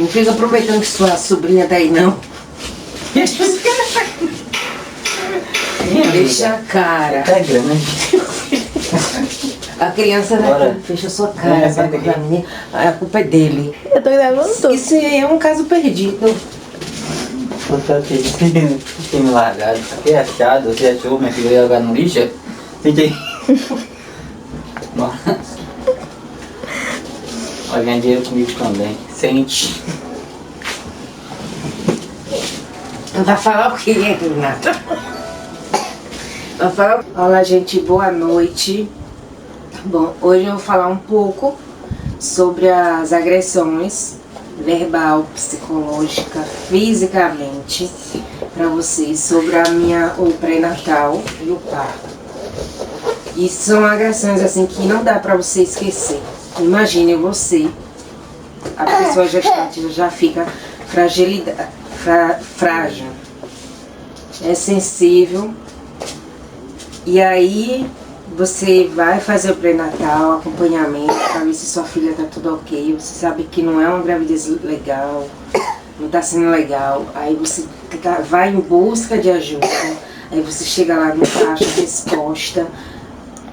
Não fica aproveitando que sua sobrinha tá aí, não. Deixa a cara. Tá grande. A criança fecha a sua cara pra acordar a menina. A culpa é dele. Eu tô gravando tudo. Isso é um caso perdido. Você tem me largado, fiquei achado, você achou minha filha ia jogar no lixo? Fiquei. Vai ganhar dinheiro comigo também. Sente. Vai falar o que, Renata? Vai falar... Olá, gente, boa noite. Bom, hoje eu vou falar um pouco sobre as agressões verbal, psicológica, fisicamente para vocês, sobre o pré-natal e o parto. E são agressões assim que não dá para você esquecer. Imagine você, a pessoa gestante já fica frágil, é sensível, e aí você vai fazer o pré-natal, acompanhamento, para ver se sua filha tá tudo ok. Você sabe que não é uma gravidez legal, não tá sendo legal. Aí você vai em busca de ajuda, aí você chega lá no caixa resposta.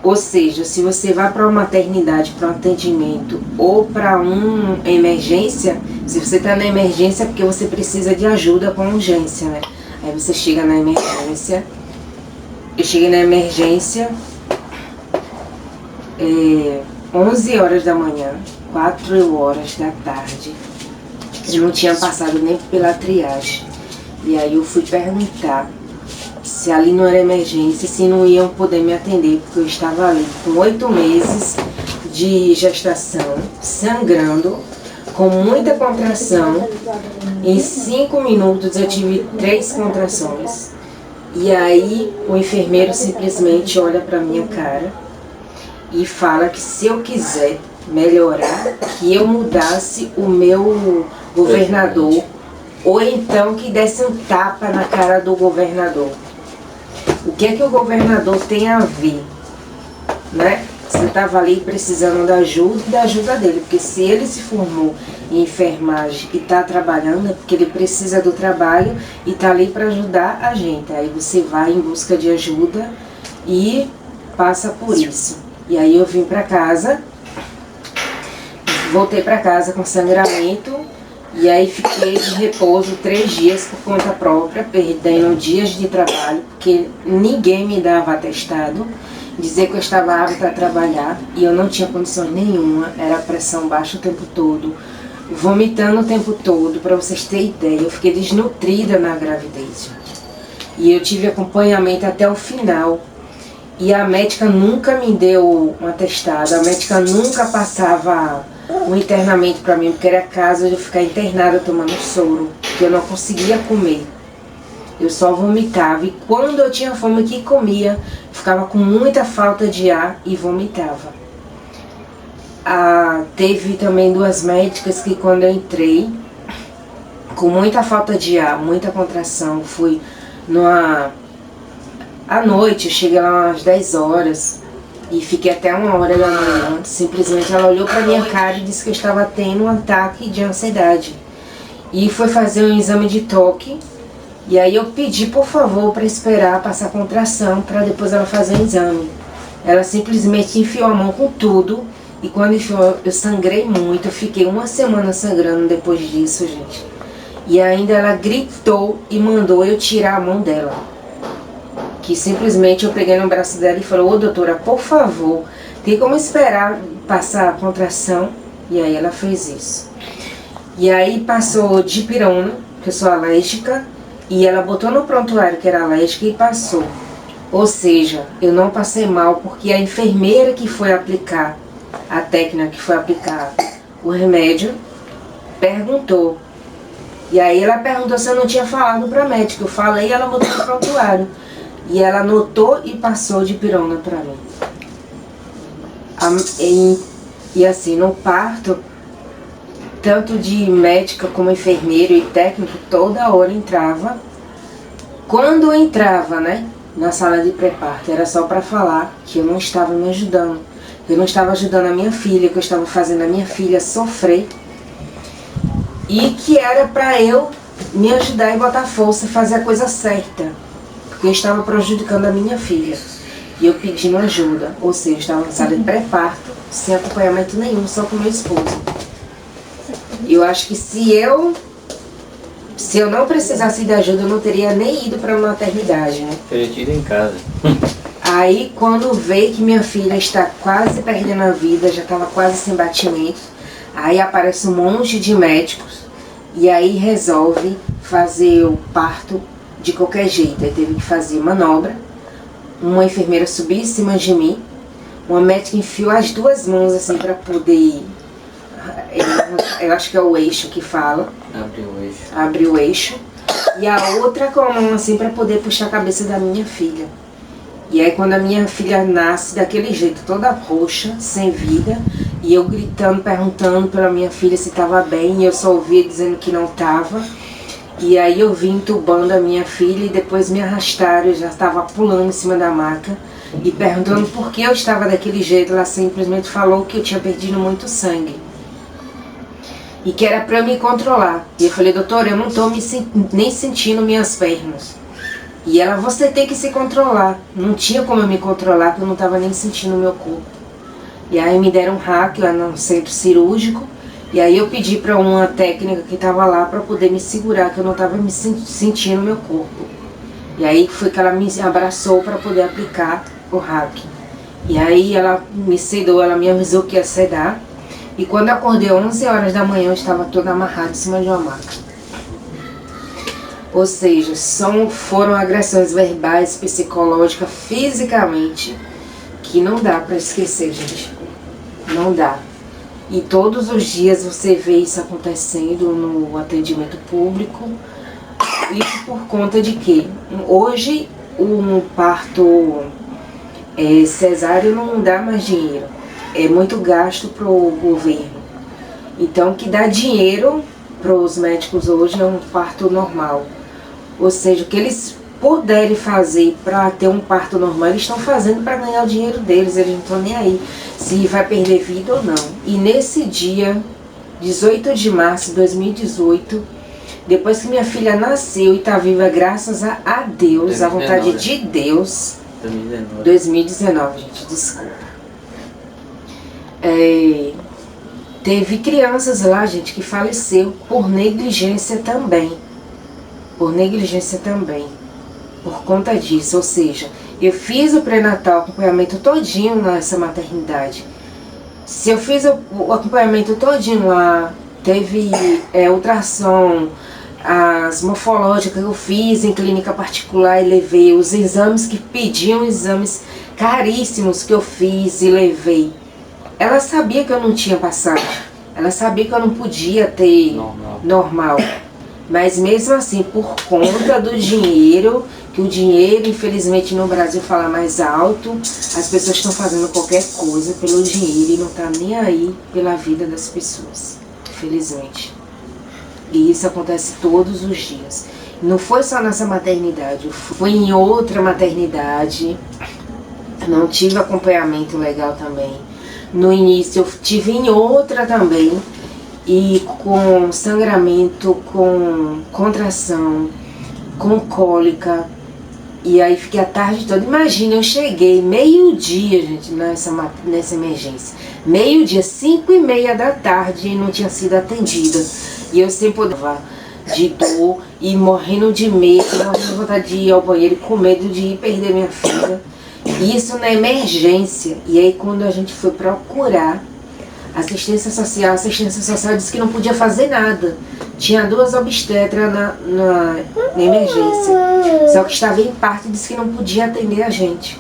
Ou seja, se você vai para uma maternidade, para um atendimento ou para uma emergência, se você está na emergência é porque você precisa de ajuda com urgência, né? Aí você chega na emergência. Eu cheguei na emergência 11 horas da manhã, 4 horas da tarde. Eu não tinha passado nem pela triagem. E aí eu fui perguntar se ali não era emergência, se não iam poder me atender, porque eu estava ali com 8 meses de gestação, sangrando, com muita contração. Em 5 minutos eu tive 3 contrações. E aí o enfermeiro simplesmente olha para minha cara e fala que se eu quiser melhorar, que eu mudasse o meu governador, ou então que desse um tapa na cara do governador. O que é que o governador tem a ver, né? Você estava ali precisando da ajuda dele, porque se ele se formou em enfermagem e está trabalhando, é porque ele precisa do trabalho e está ali para ajudar a gente. Aí você vai em busca de ajuda e passa por isso. E aí eu vim para casa, voltei para casa com sangramento, e aí fiquei de repouso 3 dias por conta própria, perdendo dias de trabalho, porque ninguém me dava atestado, dizer que eu estava apta a trabalhar, e eu não tinha condições nenhuma, era pressão baixa o tempo todo, vomitando o tempo todo. Para vocês terem ideia, eu fiquei desnutrida na gravidez, gente. E eu tive acompanhamento até o final. E a médica nunca me deu um atestado, a médica nunca passava um internamento para mim, porque era caso de eu ficar internada tomando soro, que eu não conseguia comer. Eu só vomitava, e quando eu tinha fome que comia, ficava com muita falta de ar e vomitava. Teve também 2 médicas que quando eu entrei, com muita falta de ar, muita contração, fui à noite, eu cheguei lá umas 10 horas e fiquei até 1 hora da manhã. Simplesmente ela olhou pra minha cara e disse que eu estava tendo um ataque de ansiedade. E foi fazer um exame de toque. E aí eu pedi, por favor, para esperar passar a contração para depois ela fazer o exame. Ela simplesmente enfiou a mão com tudo. E quando enfiou, eu sangrei muito. Eu fiquei 1 semana sangrando depois disso, gente. E ainda ela gritou e mandou eu tirar a mão dela. Que simplesmente eu peguei no braço dela e falei: ô doutora, por favor, tem como esperar passar a contração? E aí ela fez isso. E aí passou dipirona, que eu sou alérgica, e ela botou no prontuário que era alérgica e passou. Ou seja, eu não passei mal porque a enfermeira que foi aplicar, a técnica que foi aplicar o remédio, perguntou. E aí ela perguntou se eu não tinha falado pra médica. Eu falei e ela botou no prontuário. E ela anotou e passou dipirona pra mim. E assim, no parto, tanto de médica como enfermeiro e técnico, toda hora entrava. Quando entrava, né, na sala de pré-parto, era só pra falar que eu não estava me ajudando. Eu não estava ajudando a minha filha, que eu estava fazendo a minha filha sofrer. e que era para eu me ajudar e botar força e fazer a coisa certa, porque eu estava prejudicando a minha filha. E eu pedindo ajuda, ou seja, eu estava em sala de pré-parto, sem acompanhamento nenhum, só com meu esposo. E eu acho que se eu não precisasse de ajuda, eu não teria nem ido para a maternidade, né? Teria tido em casa. Aí, quando veio que minha filha está quase perdendo a vida, já estava quase sem batimento, aí aparece um monte de médicos e aí resolve fazer o parto de qualquer jeito. Aí teve que fazer manobra, uma enfermeira subir em cima de mim, uma médica enfiou as duas mãos assim para poder, eu acho que é o eixo que fala, abre o eixo, e a outra com a mão assim para poder puxar a cabeça da minha filha. E aí quando a minha filha nasce daquele jeito, toda roxa, sem vida, e eu gritando, perguntando pela minha filha se estava bem, e eu só ouvia dizendo que não estava. E aí eu vim entubando a minha filha e depois me arrastaram, eu já estava pulando em cima da maca e perguntando por que eu estava daquele jeito. Ela simplesmente falou que eu tinha perdido muito sangue e que era para eu me controlar. E eu falei, doutora, eu não estou nem sentindo minhas pernas. E ela, você tem que se controlar. Não tinha como eu me controlar, porque eu não estava nem sentindo o meu corpo. E aí me deram um hack lá no centro cirúrgico. E aí eu pedi para uma técnica que estava lá para poder me segurar, que eu não estava me sentindo o meu corpo. E aí foi que ela me abraçou para poder aplicar o hack. E aí ela me sedou, ela me avisou que ia sedar. E quando eu acordei 11 horas da manhã, eu estava toda amarrada em cima de uma maca. Ou seja, foram agressões verbais, psicológicas, fisicamente, que não dá para esquecer, gente. Não dá. E todos os dias você vê isso acontecendo no atendimento público. Isso por conta de que hoje um parto cesáreo não dá mais dinheiro. É muito gasto para o governo. Então o que dá dinheiro para os médicos hoje é um parto normal. Ou seja, o que eles puderem fazer para ter um parto normal, eles estão fazendo para ganhar o dinheiro deles. Eles não estão nem aí se vai perder vida ou não. E nesse dia, 18 de março de 2018, depois que minha filha nasceu e está viva, graças a Deus, à vontade de Deus, 2019, gente, desculpa. Teve crianças lá, gente, que faleceu por negligência também. Por conta disso, ou seja, eu fiz o pré-natal, acompanhamento todinho nessa maternidade. Se eu fiz o acompanhamento todinho lá, teve ultrassom, as morfológicas eu fiz em clínica particular e levei, os exames que pediam, exames caríssimos que eu fiz e levei. Ela sabia que eu não tinha passado, ela sabia que eu não podia ter normal. Mas mesmo assim, por conta do dinheiro, que o dinheiro, infelizmente, no Brasil fala mais alto, as pessoas estão fazendo qualquer coisa pelo dinheiro e não tá nem aí pela vida das pessoas, infelizmente. E isso acontece todos os dias. Não foi só nessa maternidade, eu fui em outra maternidade, não tive acompanhamento legal também. No início eu tive em outra também, e com sangramento, com contração, com cólica, e aí fiquei a tarde toda. Imagina, eu cheguei meio-dia, gente, nessa emergência. Meio-dia, 5h30 da tarde, e não tinha sido atendida. E eu sempre dava de dor e morrendo de medo, morrendo de vontade de ir ao banheiro, com medo de ir perder minha filha. Isso na emergência. E aí quando a gente foi procurar assistência social disse que não podia fazer nada. Tinha 2 obstetras na emergência. Só que estava em parto e disse que não podia atender a gente.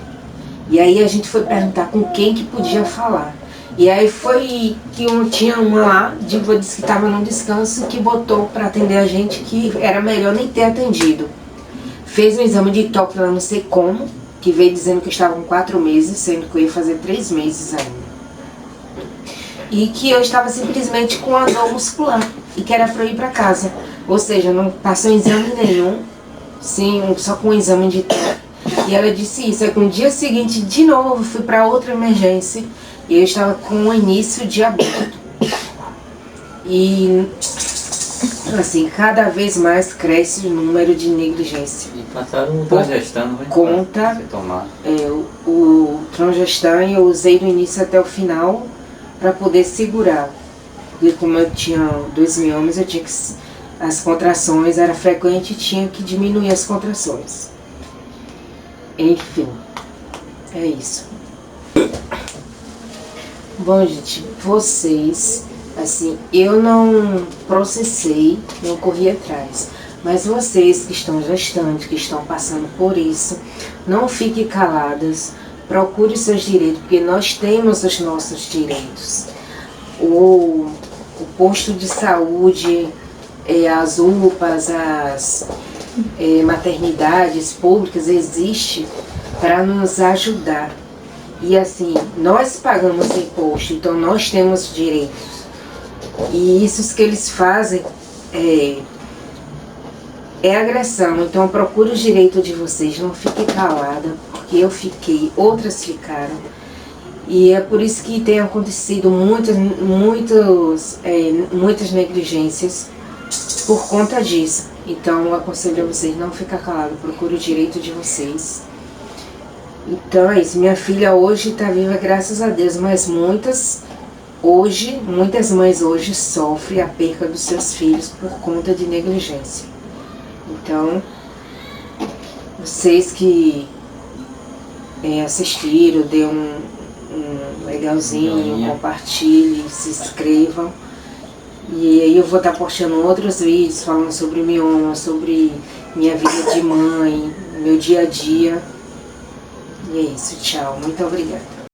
E aí a gente foi perguntar com quem que podia falar. E aí foi que tinha uma lá, disse que estava num descanso, que botou para atender a gente, que era melhor nem ter atendido. Fez um exame de toque lá, não sei como, que veio dizendo que eu estava com 4 meses, sendo que eu ia fazer 3 meses ainda. E que eu estava simplesmente com a dor muscular e que era para eu ir para casa. Ou seja, não passou exame nenhum, sim, só com um exame de toque. E ela disse isso. Aí no dia seguinte, de novo, fui para outra emergência e eu estava com o início de aborto. E Assim, cada vez mais cresce o número de negligência. E passaram o Transgestan, não conta, você tomar. O Transgestan eu usei do início até o final para poder segurar. Porque como eu tinha 2 miomas, eu tinha que, as contrações era frequente e tinha que diminuir as contrações. Enfim, é isso. Bom, gente, vocês, assim, eu não processei, não corri atrás. Mas vocês que estão gestantes, que estão passando por isso, não fiquem caladas, procure seus direitos, porque nós temos os nossos direitos. O posto de saúde, as UPAs, as maternidades públicas existe para nos ajudar. E assim, nós pagamos imposto, então nós temos direitos. E isso que eles fazem é agressão. Então procure o direito de vocês, não fique calada, porque eu fiquei, outras ficaram. E é por isso que tem acontecido muitas negligências por conta disso. Então eu aconselho a vocês não ficar calado, procure o direito de vocês. Então é isso, minha filha hoje está viva, graças a Deus, mas muitas mães hoje sofrem a perca dos seus filhos por conta de negligência. Então, vocês que assistiram, dê um legalzinho, compartilhem, se inscrevam. E aí eu vou estar postando outros vídeos falando sobre mioma, sobre minha vida de mãe, meu dia a dia. E é isso, tchau. Muito obrigada.